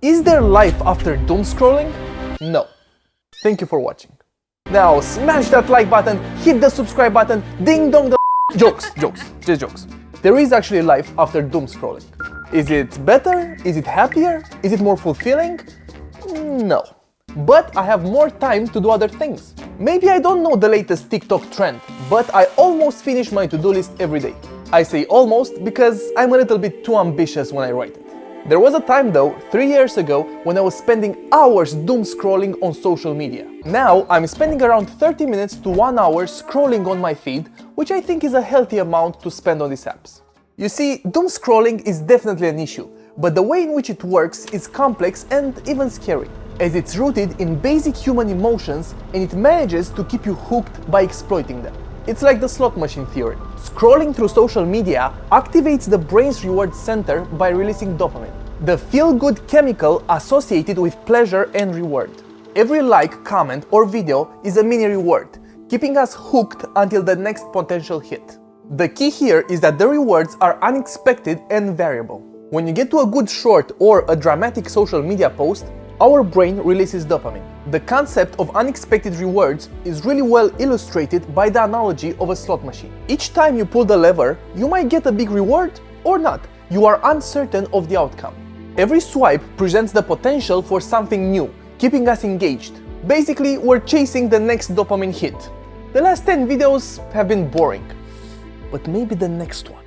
Is there life after doom scrolling? No. Thank you for watching. Now smash that like button, hit the subscribe button, ding dong the jokes, just jokes. There is actually life after doom scrolling. Is it better? Is it happier? Is it more fulfilling? No. But I have more time to do other things. Maybe I don't know the latest TikTok trend, but I almost finish my to-do list every day. I say almost because I'm a little bit too ambitious when I write it. There was a time though, 3 years ago, when I was spending hours doom scrolling on social media. Now I'm spending around 30 minutes to 1 hour scrolling on my feed, which I think is a healthy amount to spend on these apps. You see, doom scrolling is definitely an issue, but the way in which it works is complex and even scary, as it's rooted in basic human emotions and it manages to keep you hooked by exploiting them. It's like the slot machine theory. Scrolling through social media activates the brain's reward center by releasing dopamine, the feel-good chemical associated with pleasure and reward. Every like, comment or video is a mini reward, keeping us hooked until the next potential hit. The key here is that the rewards are unexpected and variable. When you get to a good short or a dramatic social media post, our brain releases dopamine. The concept of unexpected rewards is really well illustrated by the analogy of a slot machine. Each time you pull the lever, you might get a big reward or not. You are uncertain of the outcome. Every swipe presents the potential for something new, keeping us engaged. Basically, we're chasing the next dopamine hit. The last 10 videos have been boring, but maybe the next one.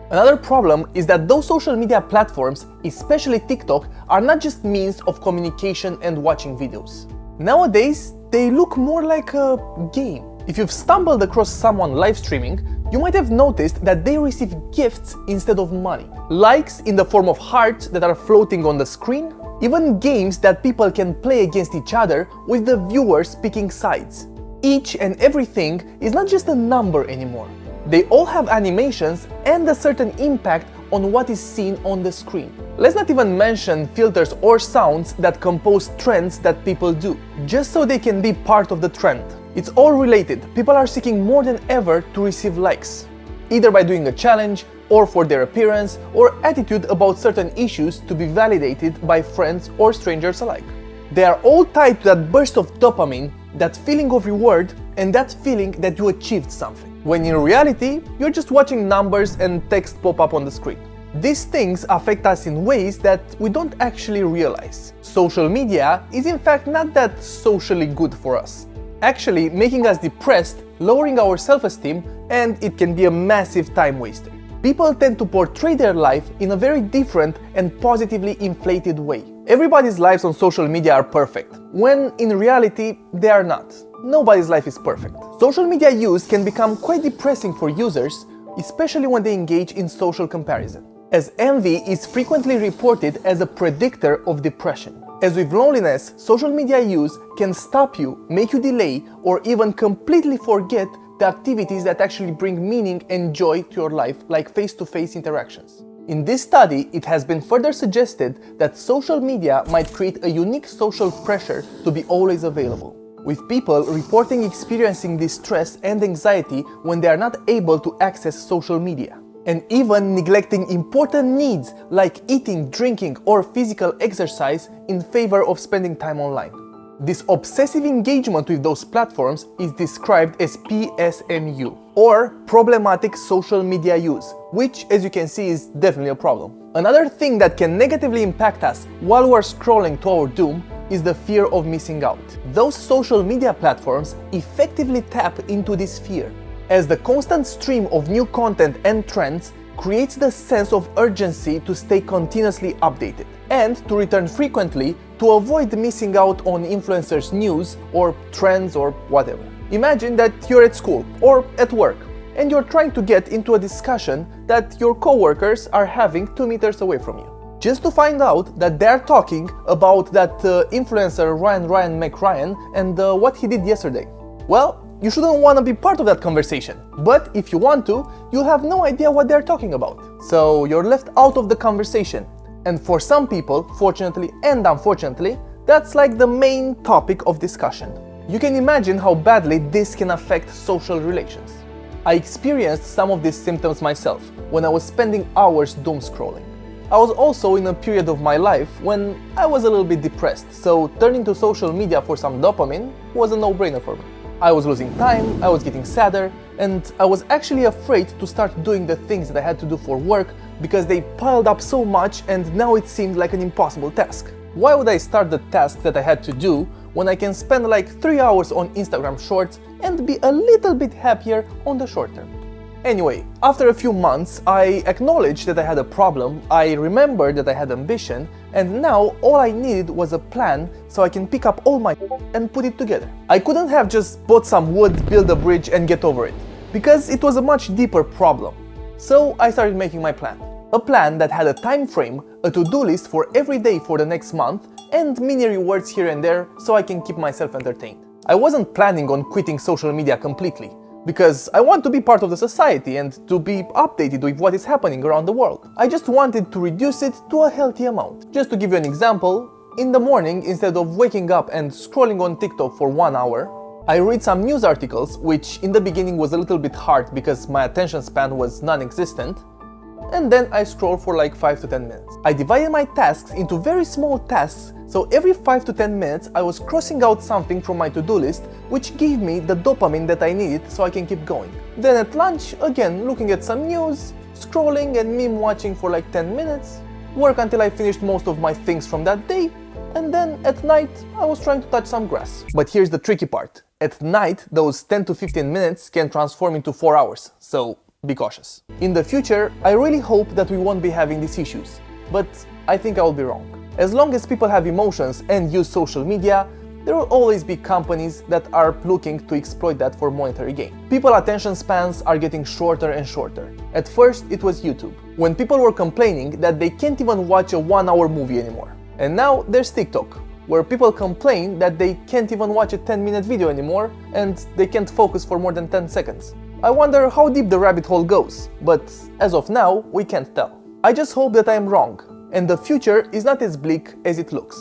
Another problem is that those social media platforms, especially TikTok, are not just means of communication and watching videos. Nowadays, they look more like a game. If you've stumbled across someone live streaming, you might have noticed that they receive gifts instead of money. Likes in the form of hearts that are floating on the screen, even games that people can play against each other with the viewers picking sides. Each and everything is not just a number anymore. They all have animations and a certain impact on what is seen on the screen. Let's not even mention filters or sounds that compose trends that people do, just so they can be part of the trend. It's all related. People are seeking more than ever to receive likes, either by doing a challenge, or for their appearance, or attitude about certain issues to be validated by friends or strangers alike. They are all tied to that burst of dopamine, that feeling of reward, and that feeling that you achieved something, when in reality, you're just watching numbers and text pop up on the screen. These things affect us in ways that we don't actually realize. Social media is in fact not that socially good for us, actually making us depressed, lowering our self-esteem, and it can be a massive time waster. People tend to portray their life in a very different and positively inflated way. Everybody's lives on social media are perfect, when in reality they are not. Nobody's life is perfect. Social media use can become quite depressing for users, especially when they engage in social comparison, as envy is frequently reported as a predictor of depression. As with loneliness, social media use can stop you, make you delay, or even completely forget the activities that actually bring meaning and joy to your life, like face-to-face interactions. In this study, it has been further suggested that social media might create a unique social pressure to be always available, with people reporting experiencing distress and anxiety when they are not able to access social media, and even neglecting important needs like eating, drinking, or physical exercise in favor of spending time online. This obsessive engagement with those platforms is described as PSMU, or problematic social media use, which, as you can see, is definitely a problem. Another thing that can negatively impact us while we're scrolling to our doom is the fear of missing out. Those social media platforms effectively tap into this fear, as the constant stream of new content and trends creates the sense of urgency to stay continuously updated and to return frequently to avoid missing out on influencers' news or trends or whatever. Imagine that you're at school or at work and you're trying to get into a discussion that your coworkers are having 2 meters away from you, just to find out that they're talking about that influencer Ryan McRyan and what he did yesterday. Well, you shouldn't want to be part of that conversation, but if you want to, you'll have no idea what they're talking about. So you're left out of the conversation. And for some people, fortunately and unfortunately, that's like the main topic of discussion. You can imagine how badly this can affect social relations. I experienced some of these symptoms myself when I was spending hours doom scrolling. I was also in a period of my life when I was a little bit depressed, so turning to social media for some dopamine was a no-brainer for me. I was losing time, I was getting sadder, and I was actually afraid to start doing the things that I had to do for work because they piled up so much and now it seemed like an impossible task. Why would I start the task that I had to do when I can spend like 3 hours on Instagram Shorts and be a little bit happier on the short term? Anyway, after a few months, I acknowledged that I had a problem, I remembered that I had ambition, and now all I needed was a plan so I can pick up all my and put it together. I couldn't have just bought some wood, build a bridge and get over it, because it was a much deeper problem. So I started making my plan. A plan that had a time frame, a to-do list for every day for the next month, and mini rewards here and there so I can keep myself entertained. I wasn't planning on quitting social media completely, because I want to be part of the society and to be updated with what is happening around the world. I just wanted to reduce it to a healthy amount. Just to give you an example, in the morning, instead of waking up and scrolling on TikTok for 1 hour, I read some news articles, which in the beginning was a little bit hard because my attention span was non-existent, and then I scroll for like 5 to 10 minutes. I divided my tasks into very small tasks, so every 5 to 10 minutes I was crossing out something from my to-do list, which gave me the dopamine that I needed so I can keep going. Then at lunch, again looking at some news, scrolling and meme watching for like 10 minutes, work until I finished most of my things from that day, and then at night I was trying to touch some grass. But here's the tricky part. At night, those 10 to 15 minutes can transform into 4 hours, so be cautious. In the future, I really hope that we won't be having these issues, but I think I will be wrong. As long as people have emotions and use social media, there will always be companies that are looking to exploit that for monetary gain. People's attention spans are getting shorter and shorter. At first, it was YouTube, when people were complaining that they can't even watch a 1-hour movie anymore. And now there's TikTok, where people complain that they can't even watch a 10-minute video anymore and they can't focus for more than 10 seconds. I wonder how deep the rabbit hole goes, but as of now, we can't tell. I just hope that I am wrong, and the future is not as bleak as it looks.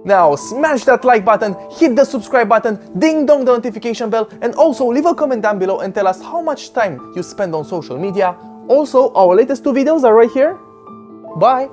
Now smash that like button, hit the subscribe button, ding dong the notification bell, and also leave a comment down below and tell us how much time you spend on social media. Also, our latest 2 videos are right here. Bye!